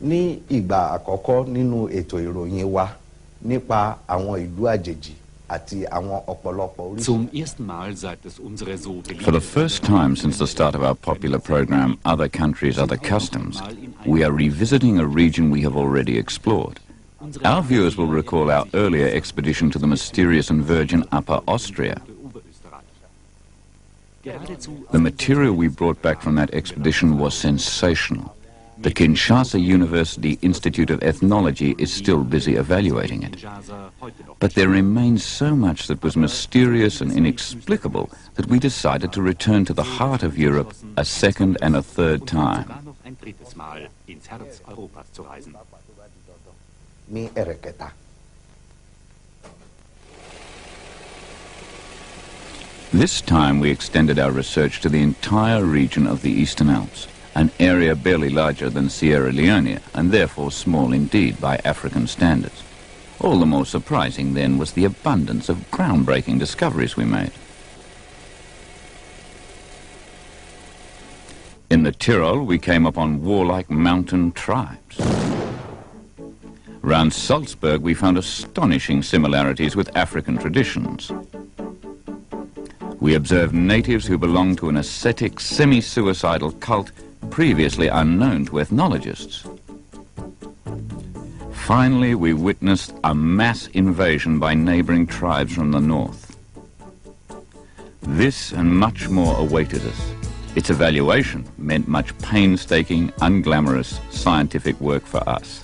Ní ìgbà àkọ́kọ́ nínú ètò ìròyìn wa nípa àwọn ìlú àjèjì àti àwọn ọ̀pọ̀lọpọ̀ Zum ersten Mal seit es unsere so For the first time since the start of our popular program, Other Countries, Other Customs, we are revisiting a region we have already explored. Our viewers will recall our earlier expedition to the mysterious and virgin Upper Austria. The material we brought back from that expedition was sensational. The Kinshasa University Institute of Ethnology is still busy evaluating it. But there remains so much that was mysterious and inexplicable that we decided to return to the heart of Europe a second and a third time. This time we extended our research to the entire region of the Eastern Alps, an area barely larger than Sierra Leone and therefore small indeed by African standards. All the more surprising then was the abundance of groundbreaking discoveries we made. In the Tyrol we came upon warlike mountain tribes. Round Salzburg we found astonishing similarities with African traditions. We observed natives who belonged to an ascetic, semi-suicidal cult previously unknown to ethnologists. Finally, we witnessed a mass invasion by neighboring tribes from the north. This and much more awaited us. Its evaluation meant much painstaking, unglamorous scientific work for us.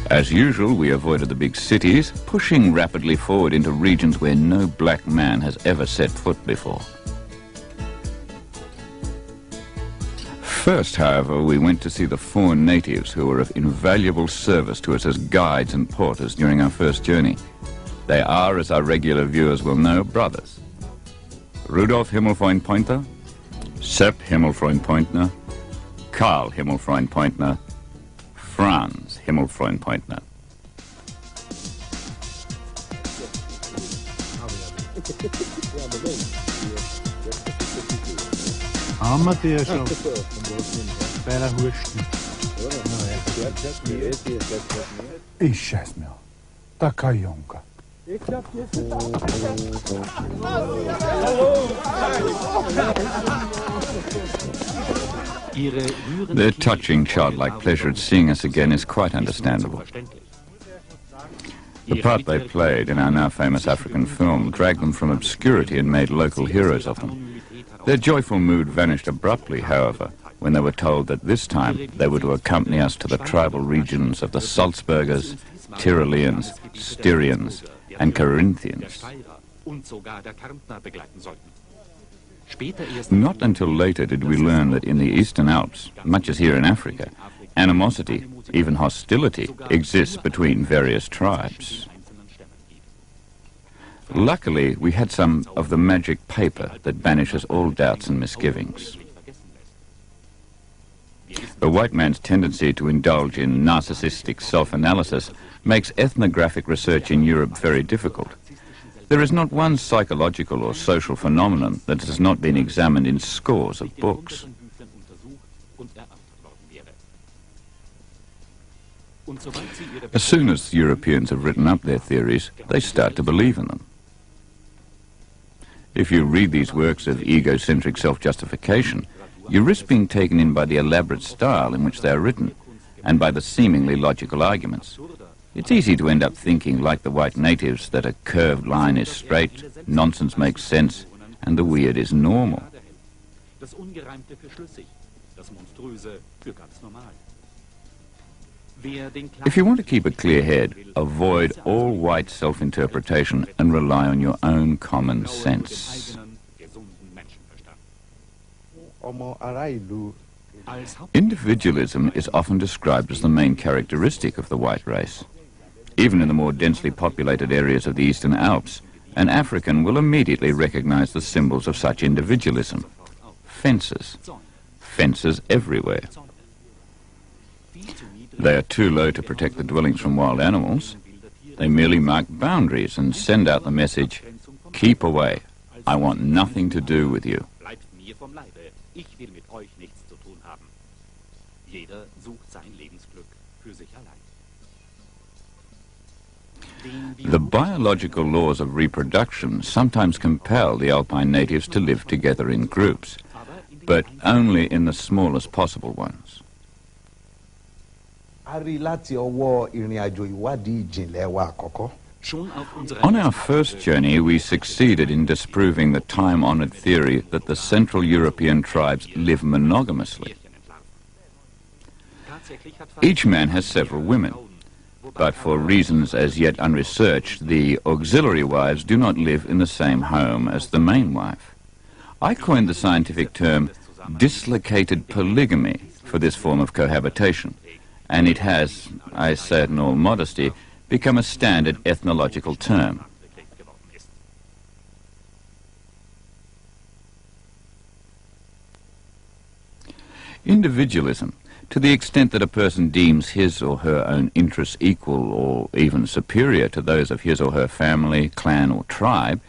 As usual, we avoided the big cities, pushing rapidly forward into regions where no black man has ever set foot before. First, however, we went to see the 4 natives who were of invaluable service to us as guides and porters during our first journey. They are, as our regular viewers will know, brothers. Rudolf Himmelfreund-Pointner, Sepp Himmelfreund-Pointner, Karl Himmelfreund-Pointner, Franz Himmelfreund-Pointner. Their touching, childlike pleasure at seeing us again is quite understandable. The part they played in our now famous African film dragged them from obscurity and made local heroes of them. Their joyful mood vanished abruptly, however, when they were told that this time they were to accompany us to the tribal regions of the Salzburgers, Tyroleans, Styrians, and Carinthians. Not until later did we learn that in the Eastern Alps, much as here in Africa, animosity, even hostility, exists between various tribes. Luckily, we had some of the magic paper that banishes all doubts and misgivings. The white man's tendency to indulge in narcissistic self-analysis makes ethnographic research in Europe very difficult. There is not one psychological or social phenomenon that has not been examined in scores of books. As soon as Europeans have written up their theories, they start to believe in them. If you read these works of egocentric self-justification, you risk being taken in by the elaborate style in which they are written, and by the seemingly logical arguments. It's easy to end up thinking, like the white natives, that a curved line is straight, nonsense makes sense, and the weird is normal. If you want to keep a clear head, avoid all white self-interpretation and rely on your own common sense. Individualism is often described as the main characteristic of the white race. Even in the more densely populated areas of the Eastern Alps, an African will immediately recognize the symbols of such individualism. Fences. Fences everywhere. They are too low to protect the dwellings from wild animals. They merely mark boundaries and send out the message, "Keep away. I want nothing to do with you." Jeder sucht sein Lebensglück für sich allein. The biological laws of reproduction sometimes compel the alpine natives to live together in groups, but only in the smallest possible ones. A rí láti ọwọ́ ìrìn àjò ìwádìí ìjìnlẹ̀ wa àkọ́kọ́. On our first journey, we succeeded in disproving the time-honored theory that the Central European tribes live monogamously. Each man has several women, but for reasons as yet unresearched, the auxiliary wives do not live in the same home as the main wife. I coined the scientific term dislocated polygamy for this form of cohabitation, and it has, I say it in all modesty, become a standard ethnological term. Individualism, to the extent that a person deems his or her own interests equal or even superior to those of his or her family, clan or tribe,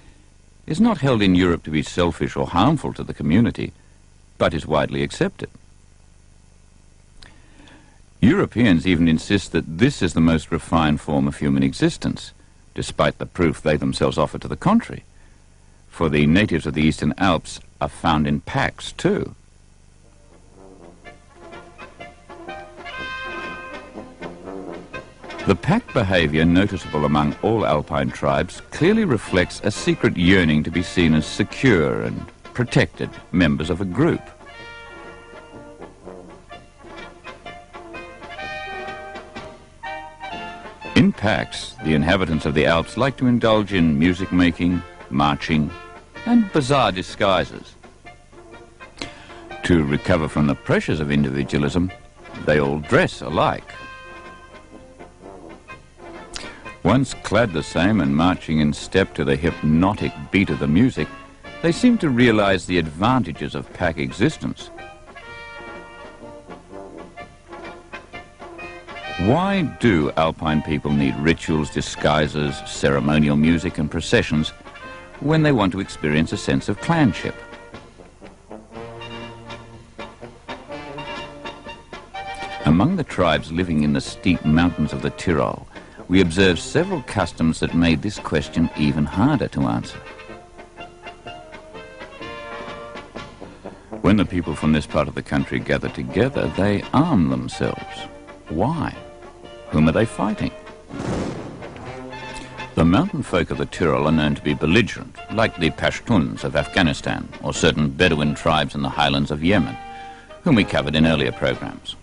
is not held in Europe to be selfish or harmful to the community, but is widely accepted. Europeans even insist that this is the most refined form of human existence, despite the proof they themselves offer to the contrary. For the natives of the Eastern Alps are found in packs too. The pack behaviour noticeable among all alpine tribes clearly reflects a secret yearning to be seen as secure and protected members of a group. In packs, the inhabitants of the Alps like to indulge in music making, marching, and bizarre disguises. To recover from the pressures of individualism, they all dress alike. Once clad the same and marching in step to the hypnotic beat of the music, they seem to realize the advantages of pack existence. Why do alpine people need rituals, disguises, ceremonial music and processions when they want to experience a sense of clanship? Among the tribes living in the steep mountains of the Tyrol, we observed several customs that made this question even harder to answer. When the people from this part of the country gather together, they arm themselves. Why? Whom are they fighting? The mountain folk of the Tyrol are known to be belligerent, like the Pashtuns of Afghanistan or certain Bedouin tribes in the highlands of Yemen, whom we covered in earlier programs.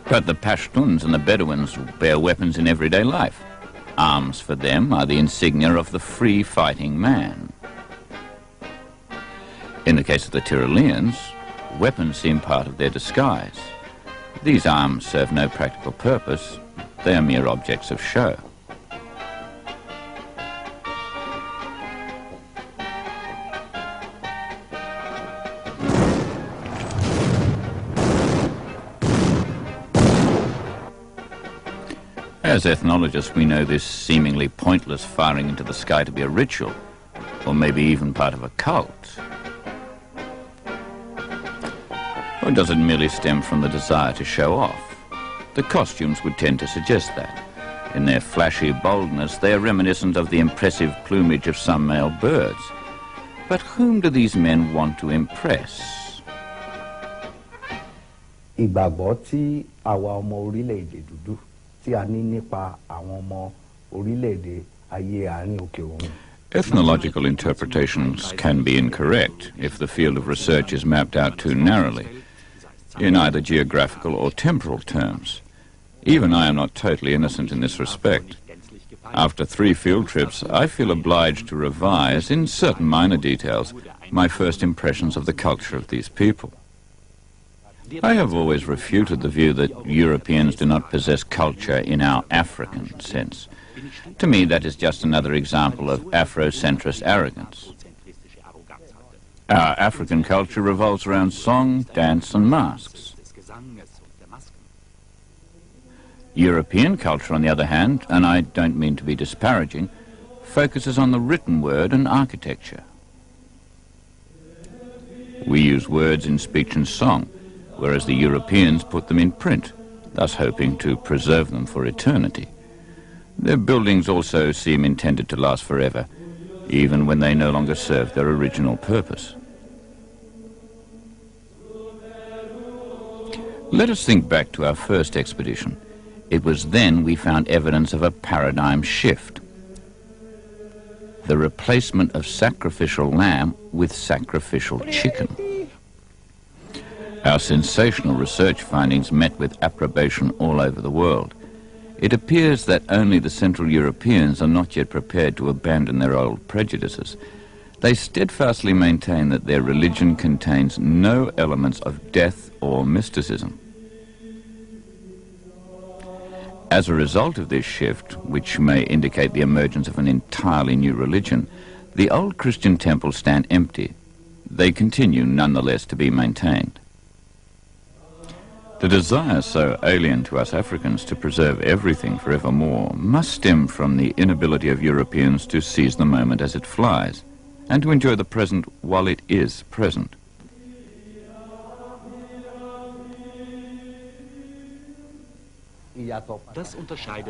But the Pashtuns and the Bedouins bear weapons in everyday life. Arms for them are the insignia of the free fighting man. In the case of the Tyroleans, weapons seem part of their disguise. These arms serve no practical purpose. They are mere objects of show. As ethnologists, we know this seemingly pointless firing into the sky to be a ritual, or maybe even part of a cult. Or does it merely stem from the desire to show off? The costumes would tend to suggest that. In their flashy boldness, they are reminiscent of the impressive plumage of some male birds. But whom do these men want to impress? Ìgbàgbọ́ tí àwa ọmọ orílẹ̀-èdè dúdú tí a ní nípa àwọn ọmọ orílẹ̀-èdè ayé àárín òkè òrùn. Ethnological interpretations can be incorrect if the field of research is mapped out too narrowly, in either geographical or temporal terms. Even I am not totally innocent in this respect. After 3 field trips, I feel obliged to revise, in certain minor details, my first impressions of the culture of these people. I have always refuted the view that Europeans do not possess culture in our African sense. To me, that is just another example of Afrocentrist arrogance. Our African culture revolves around song, dance, and masks. European culture, on the other hand, and I don't mean to be disparaging, focuses on the written word and architecture. We use words in speech and song, whereas the Europeans put them in print, thus hoping to preserve them for eternity. Their buildings also seem intended to last forever, even when they no longer serve their original purpose. Let us think back to our first expedition. It was then we found evidence of a paradigm shift. The replacement of sacrificial lamb with sacrificial chicken. Our sensational research findings met with approbation all over the world. It appears that only the Central Europeans are not yet prepared to abandon their old prejudices. They steadfastly maintain that their religion contains no elements of death or mysticism. As a result of this shift, which may indicate the emergence of an entirely new religion, the old Christian temples stand empty. They continue nonetheless to be maintained. The desire so alien to us Africans to preserve everything forevermore must stem from the inability of Europeans to seize the moment as it flies, and to enjoy the present while it is present.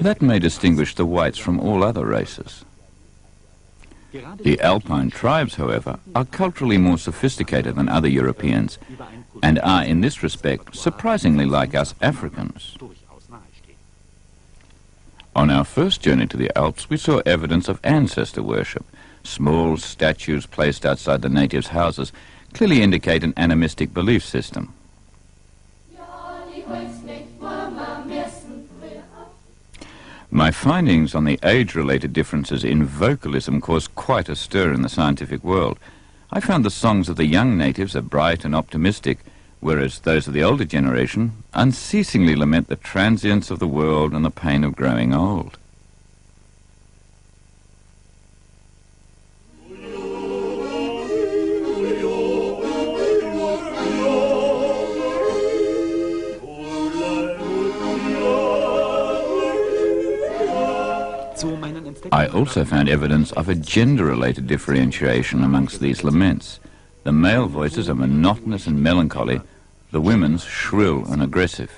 That may distinguish the whites from all other races. The Alpine tribes, however, are culturally more sophisticated than other Europeans, and are in this respect surprisingly like us Africans. On our first journey to the Alps, we saw evidence of ancestor worship. Small statues placed outside the natives' houses clearly indicate an animistic belief system. My findings on the age-related differences in vocalism caused quite a stir in the scientific world. I found the songs of the young natives are bright and optimistic, whereas those of the older generation unceasingly lament the transience of the world and the pain of growing old. I also found evidence of a gender-related differentiation amongst these laments. The male voices are monotonous and melancholy, the women's shrill and aggressive.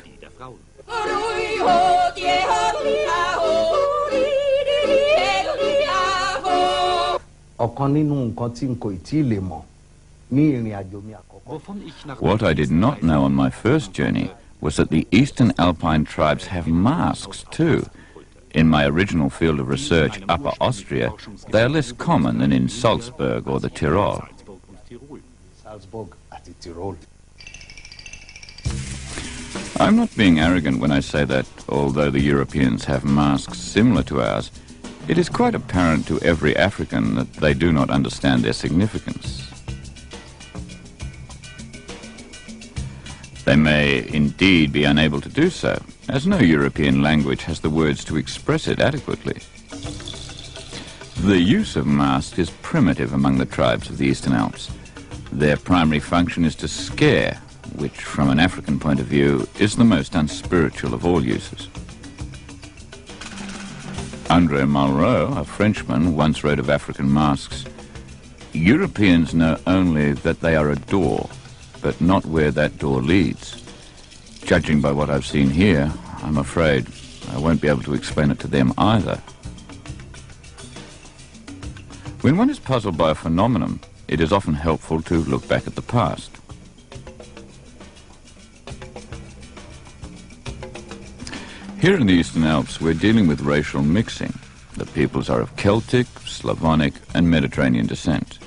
What I did not know on my first journey was that the Eastern Alpine tribes have masks too. In my original field of research, Upper Austria, they are less common than in Salzburg or the Tyrol. I'm not being arrogant when I say that, although the Europeans have masks similar to ours, it is quite apparent to every African that they do not understand their significance. They may indeed be unable to do so, as no European language has the words to express it adequately. The use of masks is primitive among the tribes of the Eastern Alps. Their primary function is to scare, which from an African point of view is the most unspiritual of all uses. André Malraux, a Frenchman, once wrote of African masks, "Europeans know only that they are a door, but not where that door leads. Judging by what I've seen here, I'm afraid I won't be able to explain it to them either." When one is puzzled by a phenomenon, it is often helpful to look back at the past. Here in the Eastern Alps, we're dealing with racial mixing. The peoples are of Celtic, Slavonic, and Mediterranean descent.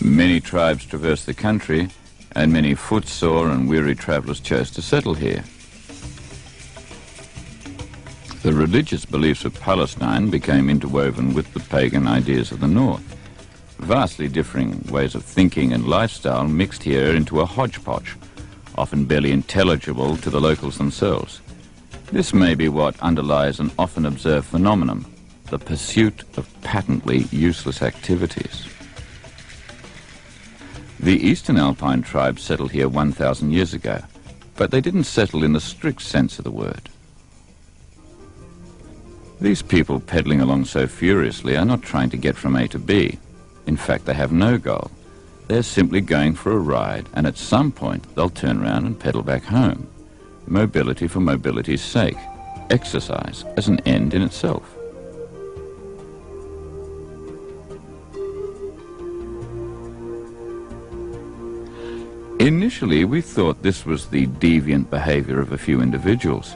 Many tribes traverse the country, and many footsore and weary travellers chose to settle here. The religious beliefs of Palestine became interwoven with the pagan ideas of the north. Vastly differing ways of thinking and lifestyle mixed here into a hodgepodge, often barely intelligible to the locals themselves. This may be what underlies an often observed phenomenon, the pursuit of patently useless activities. The Eastern Alpine tribes settled here 1,000 years ago, but they didn't settle in the strict sense of the word. These people pedaling along so furiously are not trying to get from A to B. In fact, they have no goal. They're simply going for a ride, and at some point they'll turn around and pedal back home. Mobility for mobility's sake. Exercise as an end in itself. Initially, we thought this was the deviant behavior of a few individuals.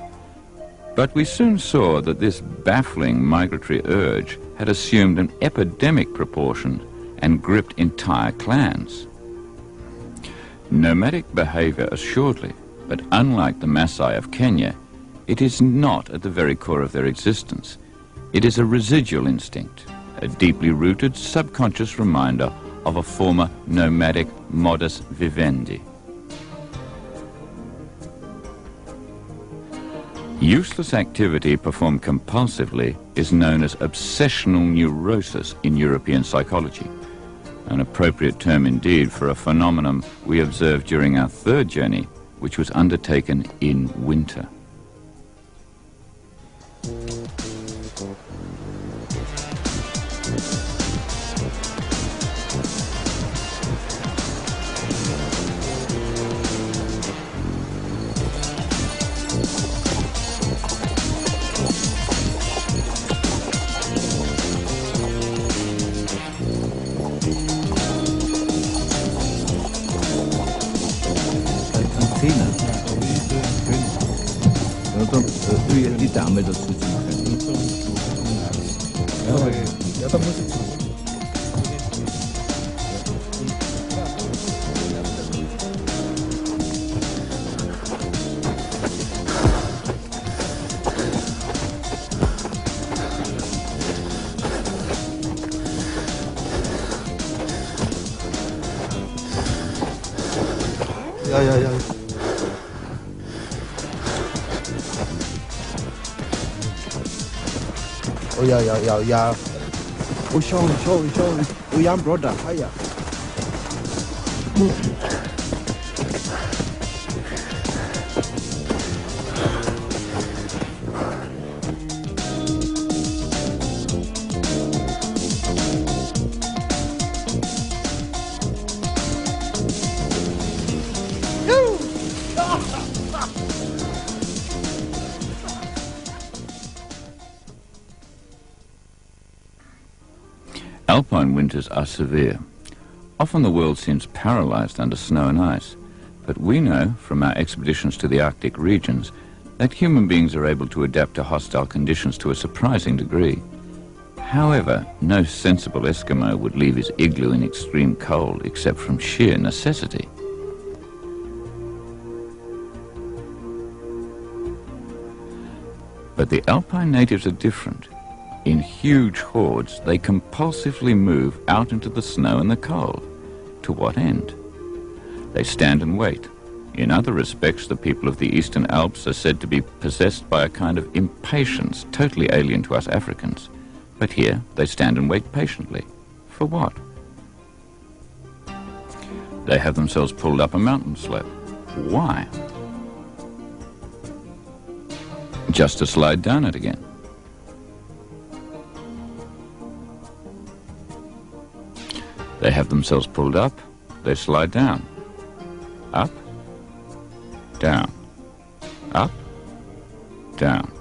But we soon saw that this baffling migratory urge had assumed an epidemic proportion and gripped entire clans. Nomadic behavior, assuredly, but unlike the Maasai of Kenya, it is not at the very core of their existence. It is a residual instinct, a deeply rooted subconscious reminder of a former nomadic modus vivendi. Useless activity performed compulsively is known as obsessional neurosis in European psychology, an appropriate term indeed for a phenomenon we observed during our third journey, which was undertaken in winter. Oh yeah. Oh show. Oh young brother, hiya. Alpine winters are severe. Often the world seems paralyzed under snow and ice, but we know from our expeditions to the Arctic regions that human beings are able to adapt to hostile conditions to a surprising degree. However, no sensible Eskimo would leave his igloo in extreme cold except from sheer necessity. But the Alpine natives are different. In huge hordes, they compulsively move out into the snow and the cold. To what end? They stand and wait. In other respects, the people of the Eastern Alps are said to be possessed by a kind of impatience totally alien to us Africans. But here, they stand and wait patiently. For what? They have themselves pulled up a mountain slope. Why? Just to slide down it again. They have themselves pulled up, they slide down. Up, down, up, down.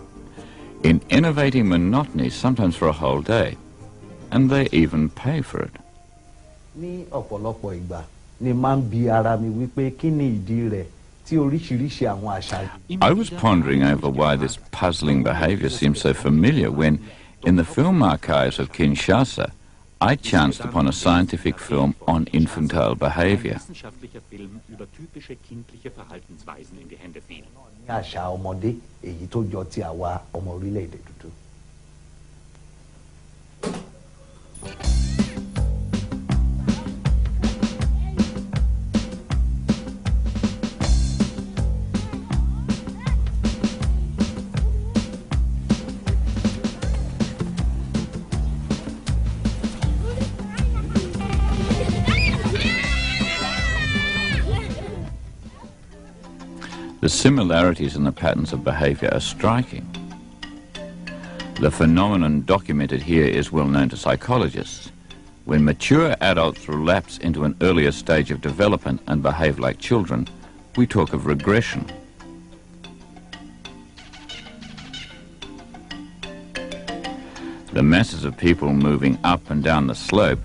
In innovating monotony, sometimes for a whole day. And they even pay for it. Ní ọ̀pọ̀lọpọ̀ ìgbà ni máa ń bi ara mi wípé kí ni ìdí rẹ̀ tí oríṣiríṣi àwọn àṣà. I was pondering over why this puzzling behavior seems so familiar when, in the film archives of Kinshasa, I chanced upon a scientific film on infantile behavior. Ní àṣà ọmọdé èyí tó jọ ti àwa ọmọ orílẹ̀-èdè dúdú. The similarities in the patterns of behavior are striking. The phenomenon documented here is well known to psychologists. When mature adults relapse into an earlier stage of development and behave like children, we talk of regression. The masses of people moving up and down the slope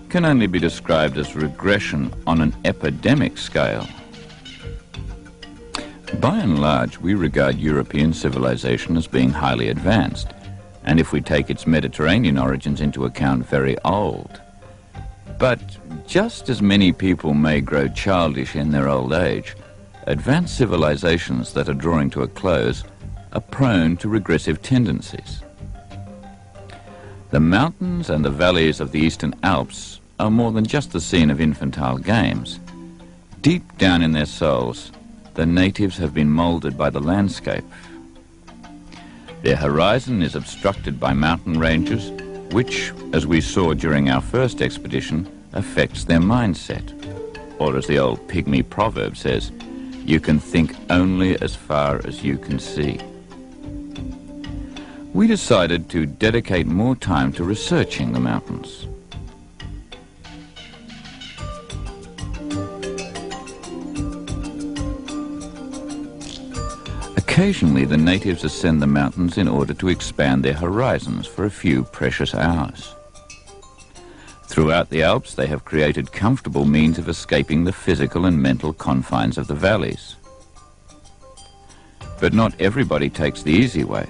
can only be described as regression on an epidemic scale. By and large, we regard European civilization as being highly advanced, and if we take its Mediterranean origins into account, very old. But just as many people may grow childish in their old age, advanced civilizations that are drawing to a close are prone to regressive tendencies. The mountains and the valleys of the Eastern Alps are more than just the scene of infantile games. Deep down in their souls, the natives have been moulded by the landscape. Their horizon is obstructed by mountain ranges, which, as we saw during our first expedition, affects their mindset. Or as the old pygmy proverb says, you can think only as far as you can see. We decided to dedicate more time to researching the mountains. Occasionally, the natives ascend the mountains in order to expand their horizons for a few precious hours. Throughout the Alps, they have created comfortable means of escaping the physical and mental confines of the valleys. But not everybody takes the easy way.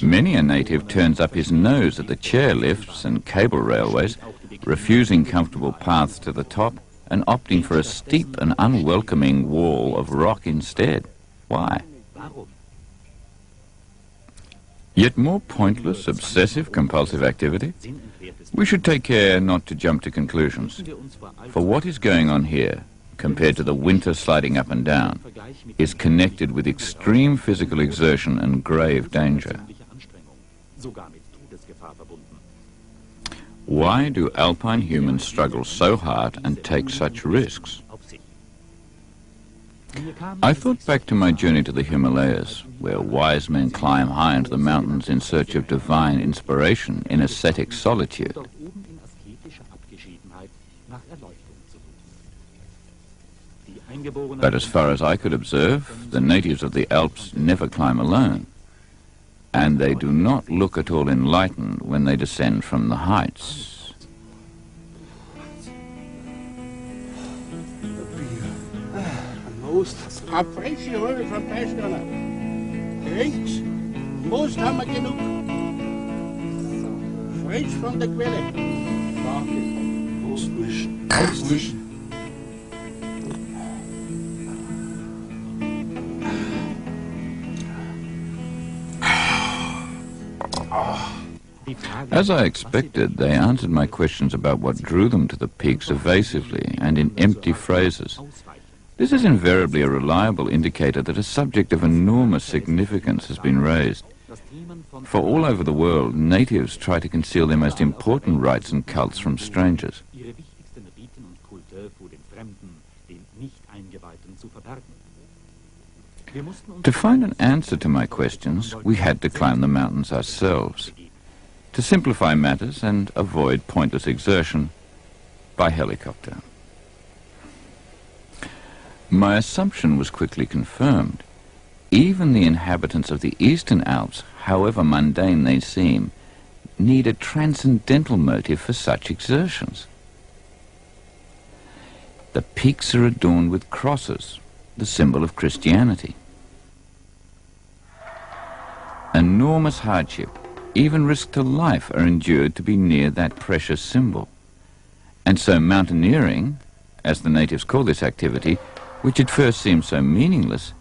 Many a native turns up his nose at the chairlifts and cable railways, refusing comfortable paths to the top and opting for a steep and unwelcoming wall of rock instead. Why? Yet more pointless, obsessive, compulsive activity? We should take care not to jump to conclusions. For what is going on here, compared to the winter sliding up and down, is connected with extreme physical exertion and grave danger. Why do alpine humans struggle so hard and take such risks? I thought back to my journey to the Himalayas, where wise men climb high into the mountains in search of divine inspiration in ascetic solitude. But as far as I could observe, the natives of the Alps never climb alone, and they do not look at all enlightened when they descend from the heights. Most frische Röhre von Pestana. Rechts, Most haben wir genug. Frisch von der Quelle. Most frisch. Most frisch. As I expected, they answered my questions about what drew them to the peaks evasively and in empty phrases. This is invariably a reliable indicator that a subject of enormous significance has been raised. For all over the world, natives try to conceal their most important rites and cults from strangers. To find an answer to my questions, we had to climb the mountains ourselves. To simplify matters and avoid pointless exertion, by helicopter. My assumption was quickly confirmed. Even the inhabitants of the Eastern Alps, however mundane they seem, need a transcendental motive for such exertions. The peaks are adorned with crosses, the symbol of Christianity. Enormous hardship, even risk to life, are endured to be near that precious symbol. And so mountaineering, as the natives call this activity, which at first seemed so meaningless,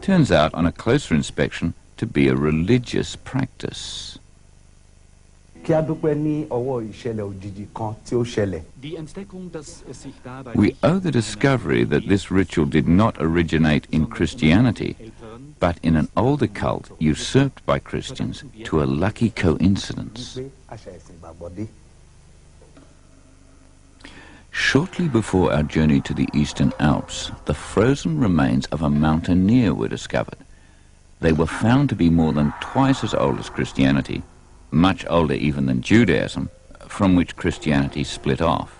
turns out on a closer inspection to be a religious practice. Kí a dúpẹ́ ní ọwọ́ ìṣẹ̀lẹ̀ òjijì kan tí ó ṣẹlẹ̀. We owe the discovery that this ritual did not originate in Christianity, but in an older cult usurped by Christians, to a lucky coincidence. Shortly before our journey to the Eastern Alps, the frozen remains of a mountaineer were discovered. They were found to be more than twice as old as Christianity, much older even than Judaism, from which Christianity split off.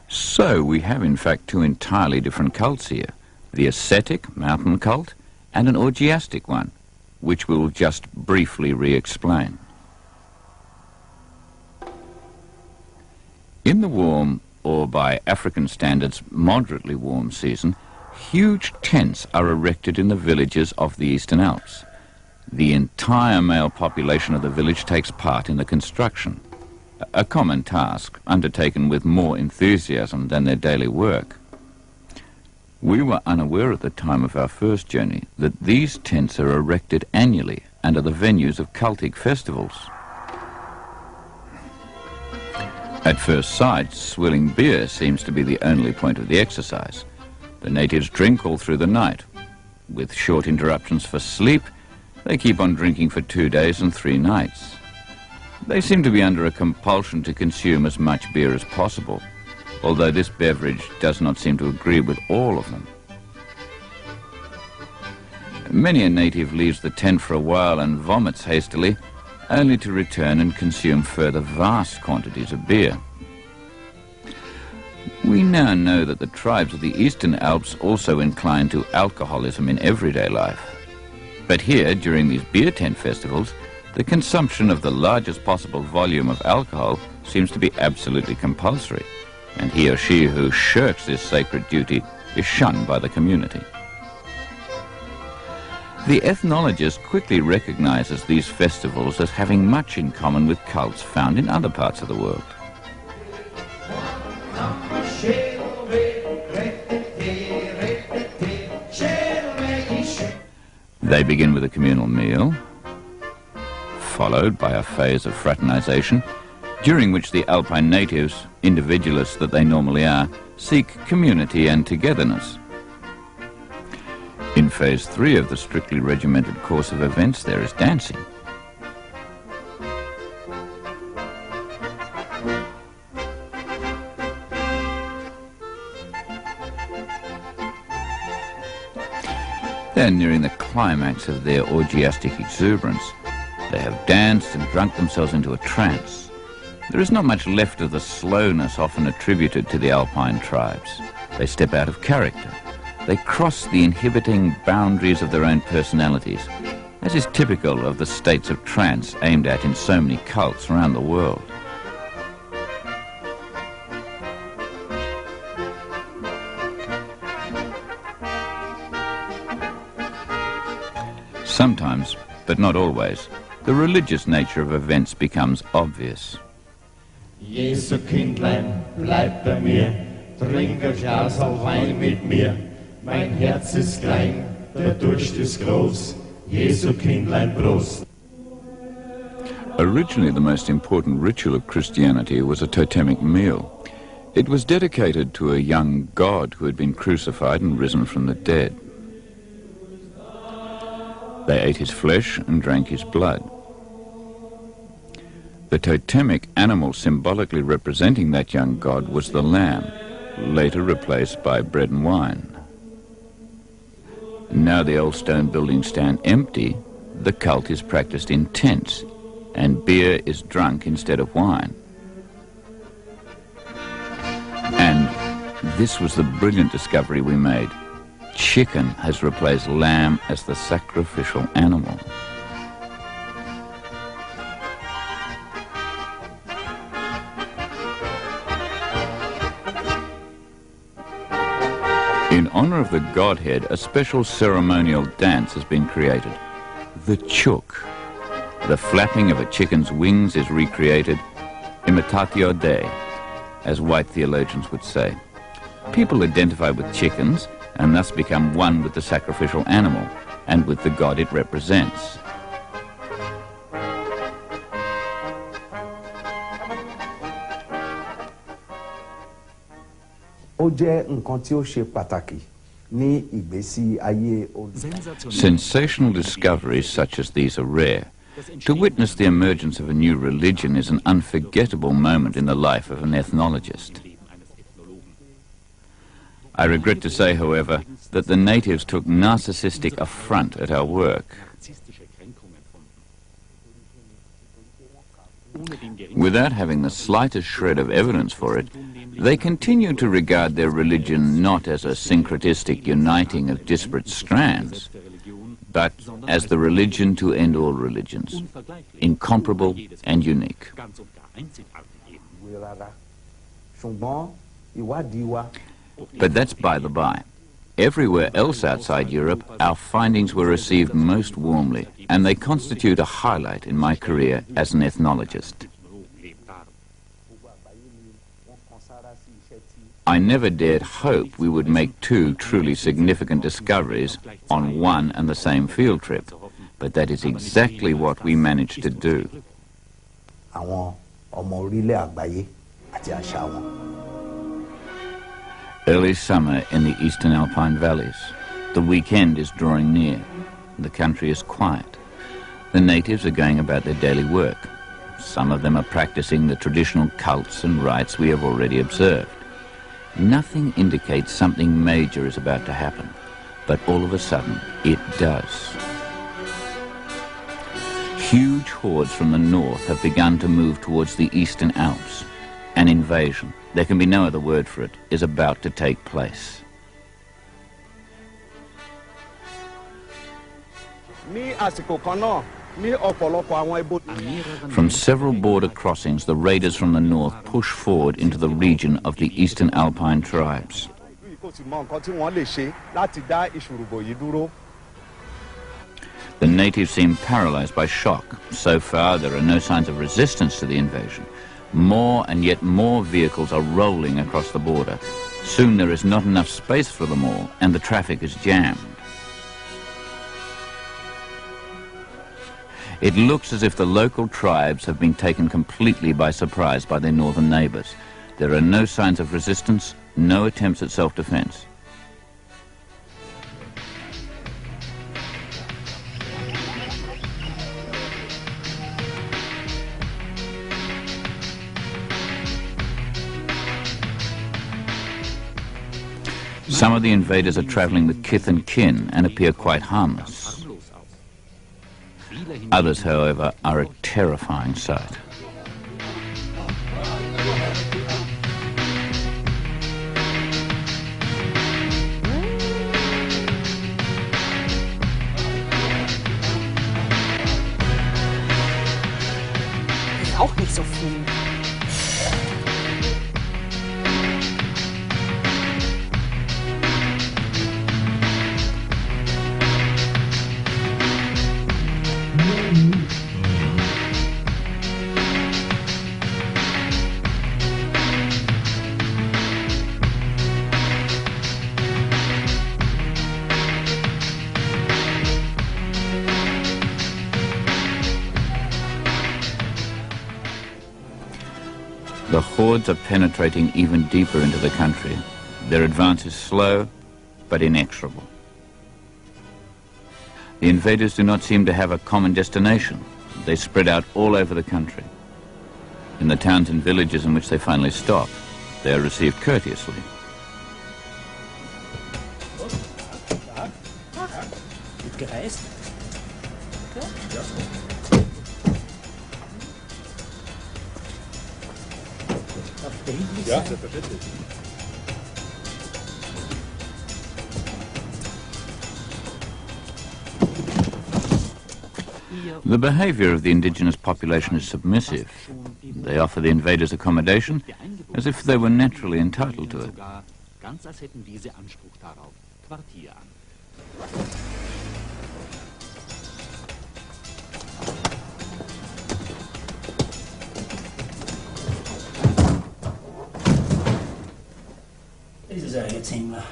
So we have in fact two entirely different cults here, the ascetic mountain cult and an orgiastic one, which we'll just briefly re-explain. In the warm, or by African standards, moderately warm season, huge tents are erected in the villages of the Eastern Alps. The entire male population of the village takes part in the construction, a common task undertaken with more enthusiasm than their daily work. We were unaware at the time of our first journey that these tents are erected annually and are the venues of cultic festivals. At first sight, swilling beer seems to be the only point of the exercise. The natives drink all through the night. With short interruptions for sleep, they keep on drinking for 2 days and 3 nights. They seem to be under a compulsion to consume as much beer as possible, although this beverage does not seem to agree with all of them. Many a native leaves the tent for a while and vomits hastily, only to return and consume further vast quantities of beer. We now know that the tribes of the Eastern Alps also incline to alcoholism in everyday life. But here, during these beer tent festivals, the consumption of the largest possible volume of alcohol seems to be absolutely compulsory, and he or she who shirks this sacred duty is shunned by the community. The ethnologist quickly recognizes these festivals as having much in common with cults found in other parts of the world. They begin with a communal meal, followed by a phase of fraternization, during which the Alpine natives, individualists that they normally are, seek community and togetherness. In phase 3 of the strictly regimented course of events, there is dancing. Then, nearing the climax of their orgiastic exuberance, they have danced and drunk themselves into a trance. There is not much left of the slowness often attributed to the Alpine tribes. They step out of character. They cross the inhibiting boundaries of their own personalities, as is typical of the states of trance aimed at in so many cults around the world. Sometimes, but not always, the religious nature of events becomes obvious. Jesu Kindlein, bleib bei mir, trink ein Glas Wein mit mir. Mein Herz ist klein, der Durst ist groß. Jesu Kindlein, Prost. Originally, the most important ritual of Christianity was a totemic meal. It was dedicated to a young god who had been crucified and risen from the dead. They ate his flesh and drank his blood. The totemic animal symbolically representing that young god was the lamb, later replaced by bread and wine. Now the old stone buildings stand empty, the cult is practiced in tents, and beer is drunk instead of wine. And this was the brilliant discovery we made. Chicken has replaced lamb as the sacrificial animal. In honor of the Godhead, a special ceremonial dance has been created, the chuk. The flapping of a chicken's wings is recreated, imitatio Dei, as white theologians would say. People identify with chickens and thus become one with the sacrificial animal and with the god it represents. Ó jẹ́ nǹkan tí ó ṣe pàtàkì ní ìgbésí ayé olùkọ́. Sensational discoveries such as these are rare. To witness the emergence of a new religion is an unforgettable moment in the life of an ethnologist. I regret to say, however, that the natives took narcissistic affront at our work. Without having the slightest shred of evidence for it, they continue to regard their religion not as a syncretistic uniting of disparate strands, but as the religion to end all religions, incomparable and unique. But that's by the by. Everywhere else outside Europe, our findings were received most warmly, and they constitute a highlight in my career as an ethnologist. I never dared hope we would make two truly significant discoveries on one and the same field trip, but that is exactly what we managed to do. Early summer in the eastern Alpine valleys. The weekend is drawing near. The country is quiet. The natives are going about their daily work. Some of them are practicing the traditional cults and rites we have already observed. Nothing indicates something major is about to happen, but all of a sudden it does. Huge hordes from the north have begun to move towards the eastern Alps. An invasion, there can be no other word for it, is about to take place. From several border crossings, the raiders from the north push forward into the region of the eastern Alpine tribes. The natives seem paralyzed by shock. So far, there are no signs of resistance to the invasion. More and yet more vehicles are rolling across the border. Soon there is not enough space for them all, and the traffic is jammed. It looks as if the local tribes have been taken completely by surprise by their northern neighbors. There are no signs of resistance, no attempts at self-defense. Some of the invaders are traveling with kith and kin and appear quite harmless. Others, however, are a terrifying sight. Ist auch nicht so viel. The hordes are penetrating even deeper into the country. Their advance is slow, but inexorable. The invaders do not seem to have a common destination. They spread out all over the country. In the towns and villages in which they finally stop, they are received courteously. Ja, selbstverständlich. The behavior of the indigenous population is submissive. They offer the invaders accommodation as if they were naturally entitled to it. Ganz als hätten diese Anspruch darauf. Quartier an. Dieses är inget himla.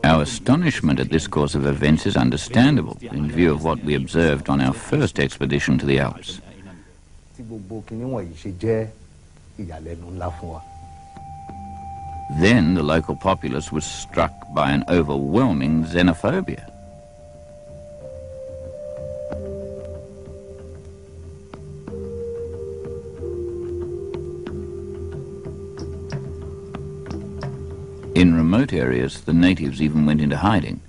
Our astonishment at this course of events is understandable in view of what we observed on our first expedition to the Alps. Then the local populace was struck by an overwhelming xenophobia. In remote areas, the natives even went into hiding.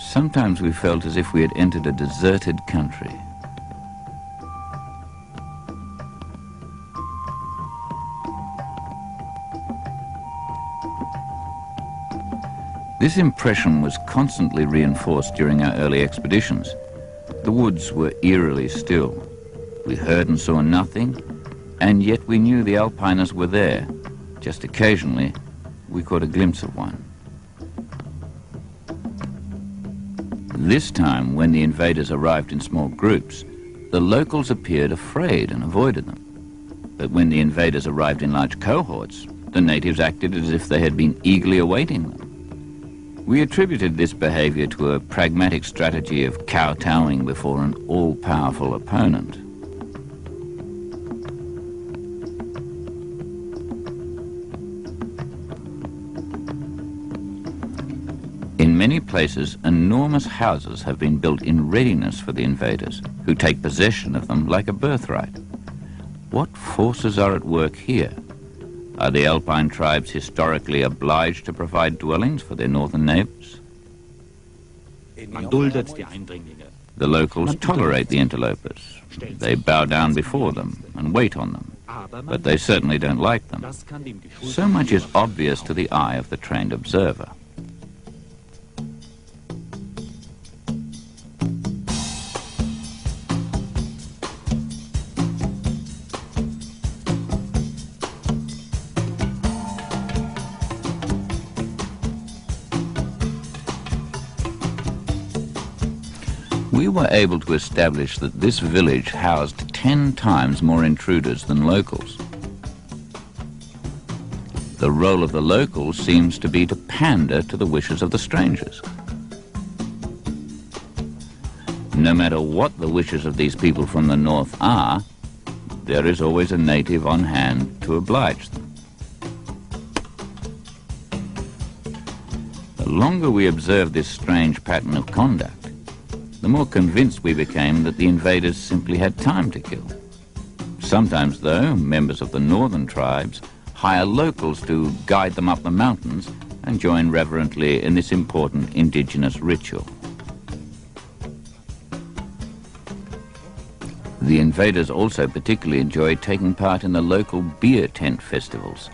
Sometimes we felt as if we had entered a deserted country. This impression was constantly reinforced during our early expeditions. The woods were eerily still. We heard and saw nothing, and yet we knew the Alpiners were there. Just occasionally, we caught a glimpse of one. This time, when the invaders arrived in small groups, the locals appeared afraid and avoided them. But when the invaders arrived in large cohorts, the natives acted as if they had been eagerly awaiting them. We attributed this behavior to a pragmatic strategy of kowtowing before an all-powerful opponent. In many places, enormous houses have been built in readiness for the invaders, who take possession of them like a birthright. What forces are at work here? Are the Alpine tribes historically obliged to provide dwellings for their northern neighbors? Man duldet die Eindringlinge. The locals tolerate the interlopers. They bow down before them and wait on them, but they certainly don't like them. Das kann dem Geschulten So much is obvious to the eye of the trained observer. We were able to establish that this village housed 10 times more intruders than locals. The role of the locals seems to be to pander to the wishes of the strangers. No matter what the wishes of these people from the north are, there is always a native on hand to oblige them. The longer we observed this strange pattern of conduct, the more convinced we became that the invaders simply had time to kill. Sometimes, though, members of the northern tribes hire locals to guide them up the mountains and join reverently in this important indigenous ritual. The invaders also particularly enjoy taking part in the local beer tent festivals.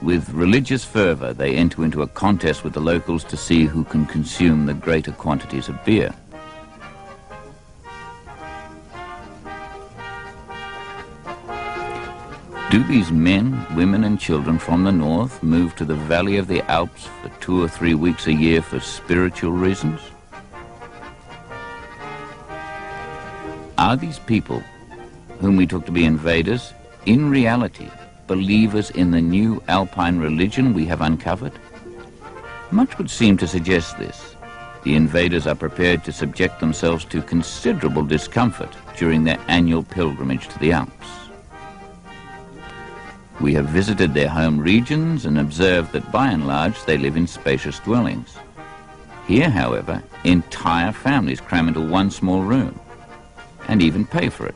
With religious fervor, they enter into a contest with the locals to see who can consume the greater quantities of beer. Do these men, women and children from the north move to the valley of the Alps for 2 or 3 weeks a year for spiritual reasons? Are these people, whom we took to be invaders, in reality believers in the new Alpine religion we have uncovered? Much would seem to suggest this. The invaders are prepared to subject themselves to considerable discomfort during their annual pilgrimage to the Alps. We have visited their home regions and observed that by and large they live in spacious dwellings. Here, however, entire families cram into one small room and even pay for it,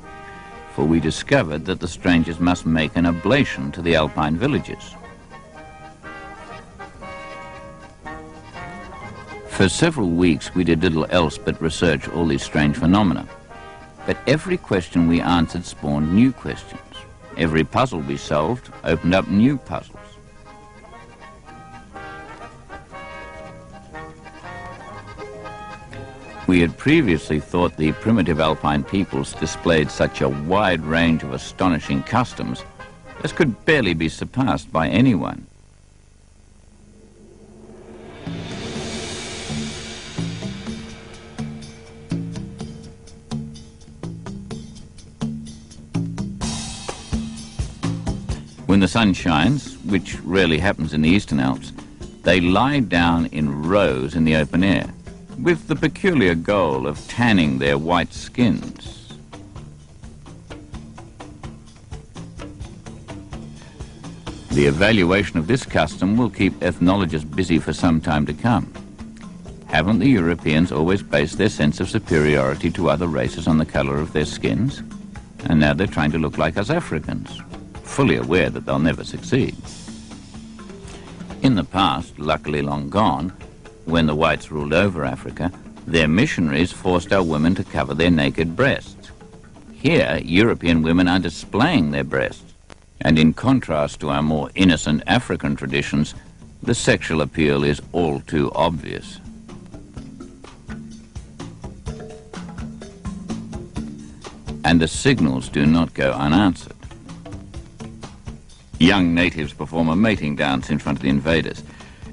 for we discovered that the strangers must make an oblation to the Alpine villages. For several weeks we did little else but research all these strange phenomena, but every question we answered spawned new questions. Every puzzle we solved opened up new puzzles. We had previously thought the primitive Alpine peoples displayed such a wide range of astonishing customs as could barely be surpassed by anyone. When the sun shines, which rarely happens in the Eastern Alps, they lie down in rows in the open air, with the peculiar goal of tanning their white skins. The evaluation of this custom will keep ethnologists busy for some time to come. Haven't the Europeans always based their sense of superiority to other races on the color of their skins? And now they're trying to look like us Africans, fully aware that they'll never succeed. In the past, luckily long gone, when the whites ruled over Africa, their missionaries forced our women to cover their naked breasts. Here, European women are displaying their breasts, and in contrast to our more innocent African traditions, the sexual appeal is all too obvious. And the signals do not go unanswered. Young natives perform a mating dance in front of the invaders.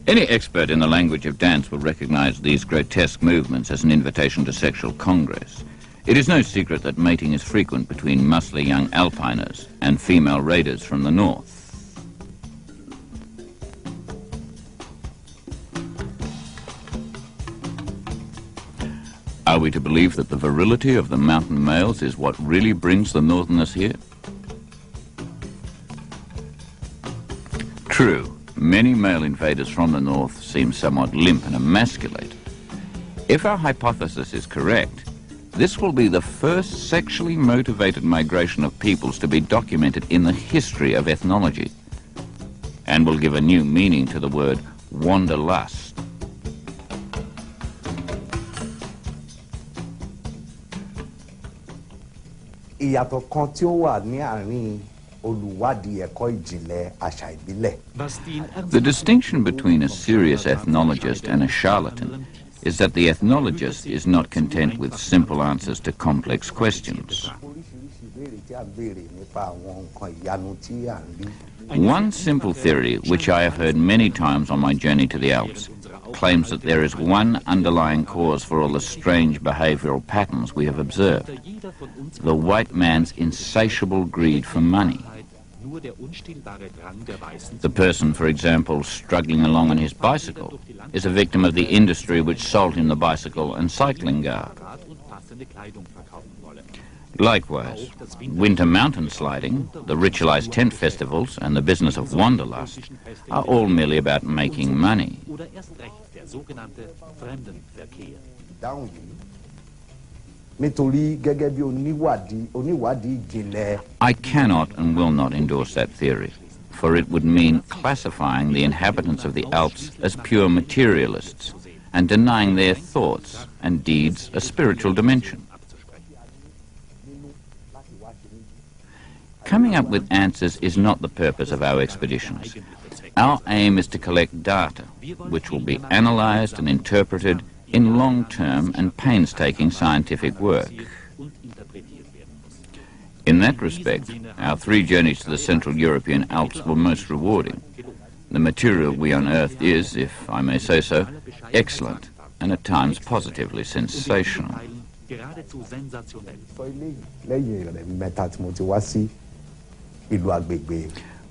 Any expert in the language of dance will recognize these grotesque movements as an invitation to sexual congress. It is no secret that mating is frequent between muscly young alpiners and female raiders from the north. Are we to believe that the virility of the mountain males is what really brings the northerners here? True, many male invaders from the north seem somewhat limp and emasculate. If our hypothesis is correct, this will be the first sexually motivated migration of peoples to be documented in the history of ethnology, and will give a new meaning to the word wanderlust. Ìyàtọ̀ kan tí ó wà ní àárín olùwádìí ẹ̀kọ́ ìjìnlẹ̀ àṣà ìbílẹ̀. The distinction between a serious ethnologist and a charlatan is that the ethnologist is not content with simple answers to complex questions. One simple theory, which I have heard many times on my journey to the Alps, claims that there is one underlying cause for all the strange behavioral patterns we have observed: the white man's insatiable greed for money. The person, for example, struggling along on his bicycle, is a victim of the industry which sold him the bicycle and cycling garb. Likewise, winter mountain sliding, the ritualized tent festivals, and the business of wanderlust are all merely about making money. I cannot and will not endorse that theory, for it would mean classifying the inhabitants of the Alps as pure materialists and denying their thoughts and deeds a spiritual dimension. Coming up with answers is not the purpose of our expeditions. Our aim is to collect data, which will be analyzed and interpreted in long-term and painstaking scientific work. In that respect, our 3 journeys to the Central European Alps were most rewarding. The material we unearthed is, if I may say so, excellent and at times positively sensational.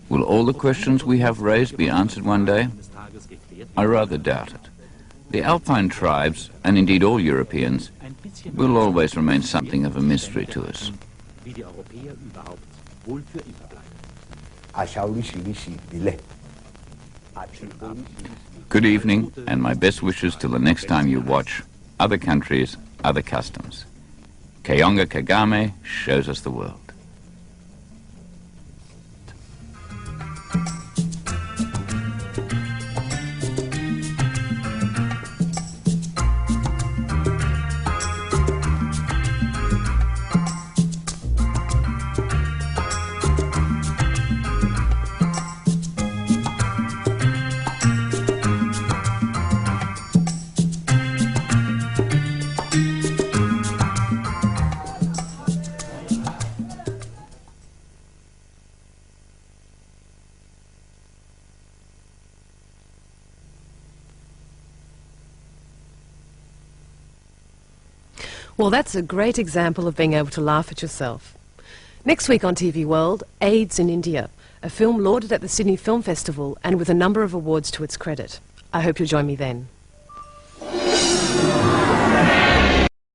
Will all the questions we have raised be answered one day? I rather doubt it. The Alpine tribes, and indeed all Europeans, will always remain something of a mystery to us. Good evening, and my best wishes till the next time you watch Other Countries, Other Customs. Kayonga Kagame shows us the world. Well, that's a great example of being able to laugh at yourself. Next week on TV World, AIDS in India, a film lauded at the Sydney Film Festival and with a number of awards to its credit. I hope you'll join me then.